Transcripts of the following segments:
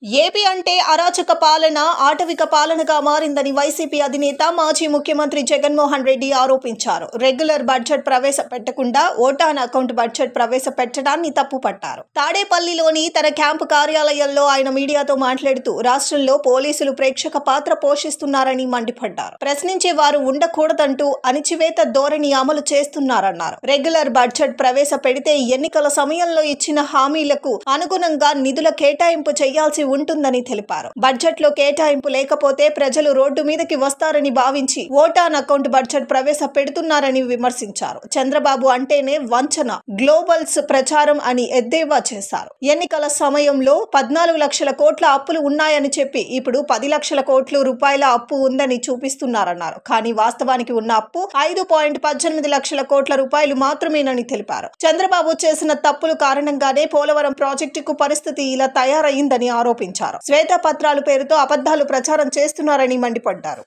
AP అంటే అరాచక పాలన, ఆటవిక పాలనగా మారిందని వైసీపీ అధినేత మాజీ ముఖ్యమంత్రి జగన్మోహన్ రెడ్డి ఆరోపించారు. రెగ్యులర్ బడ్జెట్ ప్రవేశపెట్టకుండా ఓటాన్ అకౌంట్ బడ్జెట్ ప్రవేశపెట్టడాన్ని తప్పుపట్టారు. తాడేపల్లిలోని తన క్యాంపు కార్యాలయంలో ఆయన మీడియాతో మాట్లాడుతూ రాష్ట్రంలో పోలీసులు ప్రేక్షక పాత్ర పోషిస్తున్నారని మండిపడ్డారు. ప్రశ్నించే వారు ఉండకూడదంటూ అణిచివేత ధోరణి అమలు చేస్తున్నారన్నారు. రెగ్యులర్ బడ్జెట్ ప్రవేశపెడితే ఎన్నికల సమయంలో ఇచ్చిన హామీలకు అనుగుణంగా నిధుల కేటాయింపు చేయాల్సి ఉంటుందని తెలిపారు. బడ్జెట్ లో కేటాయింపు లేకపోతే ప్రజలు రోడ్డు మీదకి వస్తారని భావించి ఓటాన్ అకౌంట్ బడ్జెట్ ప్రవేశపెడుతున్నారని విమర్శించారు. చంద్రబాబు అంటేనే వంచన, గ్లోబల్స్ ప్రచారం అని ఎద్దేవా చేశారు. ఎన్నికల సమయంలో 14 లక్షల కోట్ల అప్పులు ఉన్నాయని చెప్పి ఇప్పుడు 10 లక్షల కోట్ల రూపాయల అప్పు ఉందని చూపిస్తున్నారన్నారు. కానీ వాస్తవానికి ఉన్న అప్పు 5.18 లక్షల కోట్ల రూపాయలు మాత్రమేనని తెలిపారు. చంద్రబాబు చేసిన తప్పుల కారణంగానే పోలవరం ప్రాజెక్టుకు పరిస్థితి ఇలా తయారైందని ఆరోపించారు. శ్వేతపత్రాల పేరుతో అబద్ధాలు ప్రచారం చేస్తున్నారని మండిపడ్డారు.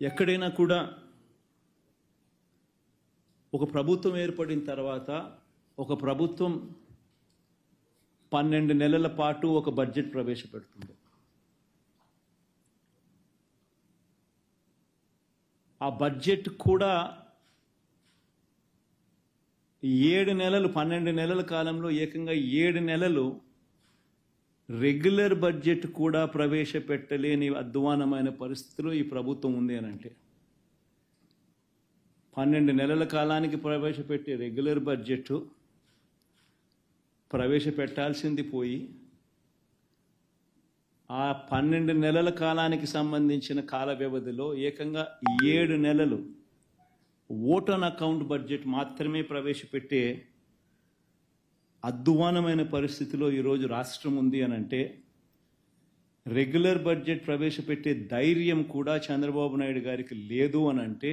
ఎక్కడైనా కూడా ఒక ప్రభుత్వం ఏర్పడిన తర్వాత ఒక ప్రభుత్వం 12 నెలల పాటు ఒక బడ్జెట్ ప్రవేశపెడుతుంది. ఆ బడ్జెట్ కూడా 7 నెలలు, 12 నెలల కాలంలో ఏకంగా 7 నెలలు రెగ్యులర్ బడ్జెట్ కూడా ప్రవేశపెట్టలేని అధ్వానమైన పరిస్థితిలో ఈ ప్రభుత్వం ఉంది అని అంటే 12 నెలల కాలానికి ప్రవేశపెట్టే రెగ్యులర్ బడ్జెట్ ప్రవేశపెట్టాల్సింది పోయి ఆ 12 నెలల కాలానికి సంబంధించిన కాల వ్యవధిలో ఏకంగా 7 నెలలు ఓటాన్ అకౌంట్ బడ్జెట్ మాత్రమే ప్రవేశపెట్టే అధ్వానమైన పరిస్థితిలో ఈరోజు రాష్ట్రం ఉంది అని అంటే రెగ్యులర్ బడ్జెట్ ప్రవేశపెట్టే ధైర్యం కూడా చంద్రబాబు నాయుడు గారికి లేదు అని అంటే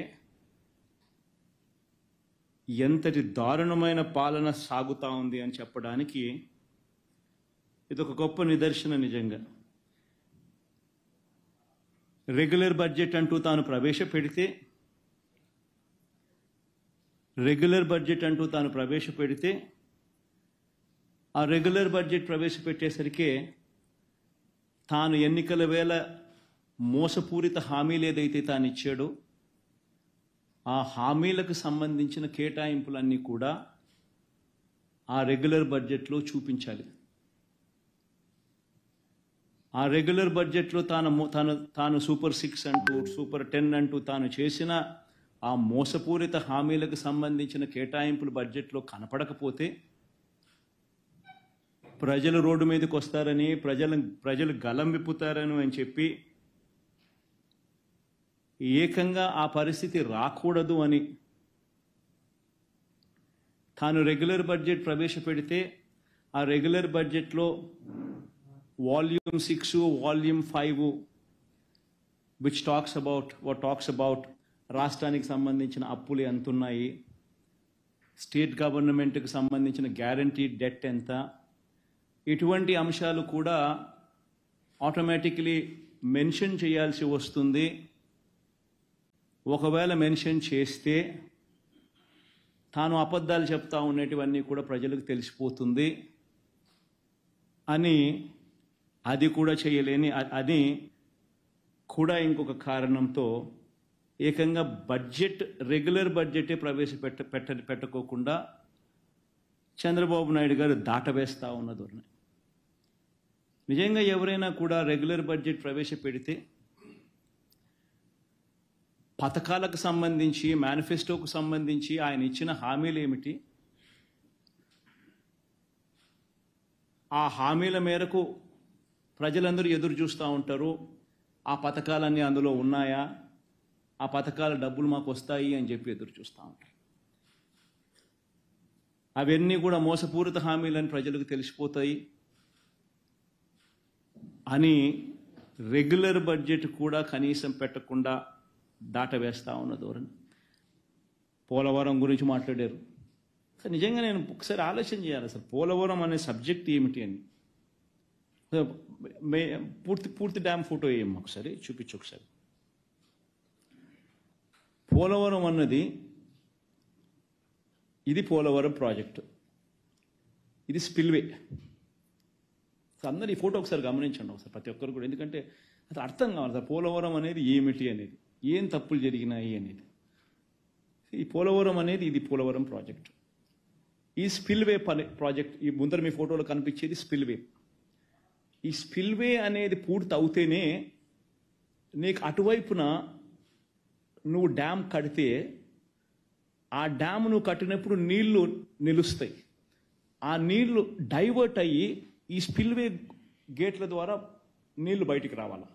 ఎంతటి దారుణమైన పాలన సాగుతూ ఉంది అని చెప్పడానికి ఇదొక గొప్ప నిదర్శన. నిజంగా రెగ్యులర్ బడ్జెట్ అంటూ తాను ప్రవేశపెడితే ఆ రెగ్యులర్ బడ్జెట్ ప్రవేశపెట్టేసరికి తాను ఎన్నికల వేళ మోసపూరిత హామీలు ఏదైతే తాను ఇచ్చాడో ఆ హామీలకు సంబంధించిన కేటాయింపులన్నీ కూడా ఆ రెగ్యులర్ బడ్జెట్లో చూపించాలి. ఆ రెగ్యులర్ బడ్జెట్లో తాను సూపర్ 6 అంటూ సూపర్ 10 అంటూ తాను చేసిన ఆ మోసపూరిత హామీలకు సంబంధించిన కేటాయింపులు బడ్జెట్లో కనపడకపోతే ప్రజలు రోడ్డు మీదకి వస్తారని, ప్రజలు గలం విప్పుతారని అని చెప్పి ఏకంగా ఆ పరిస్థితి రాకూడదు అని తాను రెగ్యులర్ బడ్జెట్ ప్రవేశపెడితే ఆ రెగ్యులర్ బడ్జెట్లో volume 6, volume 5 which talks about రాష్ట్రానికి సంబంధించిన అప్పులు ఎంత ఉన్నాయి, స్టేట్ గవర్నమెంట్కి సంబంధించిన గ్యారంటీ డెట్ ఎంత, ఇటువంటి అంశాలు కూడా ఆటోమేటిక్లీ మెన్షన్ చేయాల్సి వస్తుంది. ఒకవేళ మెన్షన్ చేస్తే తాను అబద్ధాలు చెప్తా ఉన్నటివన్నీ కూడా ప్రజలకు తెలిసిపోతుంది అని, అది కూడా చేయలేని అని కూడా ఇంకొక కారణంతో ఏకంగా రెగ్యులర్ బడ్జెటే ప్రవేశపెట్టకోకుండా చంద్రబాబు నాయుడు గారు దాటవేస్తూ ఉన్న ధోరణి. నిజంగా ఎవరైనా కూడా రెగ్యులర్ బడ్జెట్ ప్రవేశపెడితే పథకాలకు సంబంధించి, మేనిఫెస్టోకు సంబంధించి ఆయన ఇచ్చిన హామీలు ఏమిటి, ఆ హామీల మేరకు ప్రజలందరూ ఎదురు చూస్తూ ఉంటారు. ఆ పథకాలన్నీ అందులో ఉన్నాయా, ఆ పథకాల డబ్బులు మాకు వస్తాయి అని చెప్పి ఎదురు చూస్తూ ఉంటారు. అవన్నీ కూడా మోసపూరిత హామీలని ప్రజలకు తెలిసిపోతాయి అని రెగ్యులర్ బడ్జెట్ కూడా కనీసం పెట్టకుండా దాటవేస్తూ ఉన్న ధోరణి. పోలవరం గురించి మాట్లాడారు. నిజంగా నేను ఒకసారి ఆలోచన చేయాలి, అసలు పోలవరం అనే సబ్జెక్ట్ ఏమిటి అని. పూర్తి డ్యామ్ ఫోటో ఏం ఒకసారి చూపించు. ఒకసారి పోలవరం అన్నది, ఇది పోలవరం ప్రాజెక్టు, ఇది స్పిల్వే. అందరు ఈ ఫోటో ఒకసారి గమనించండి ఒకసారి ప్రతి ఒక్కరు కూడా, ఎందుకంటే అసలు అర్థం కావాలి సార్ పోలవరం అనేది ఏమిటి అనేది, ఏం తప్పులు జరిగినాయి అనేది. ఈ పోలవరం అనేది ఇది పోలవరం ప్రాజెక్టు. ఈ స్పిల్వే ప్రాజెక్ట్, ఈ ముందర మీ ఫోటోలో కనిపించేది స్పిల్వే. ఈ స్పిల్వే అనేది పూర్తి అవుతేనే నీకు అటువైపున నువ్వు డ్యామ్ కడితే ఆ డ్యామ్ నువ్వు కట్టినప్పుడు నీళ్లు నిలుస్తాయి. ఆ నీళ్లు డైవర్ట్ అయ్యి ఈ స్పిల్వే గేట్ల ద్వారా నీళ్లు బయటికి రావాలి.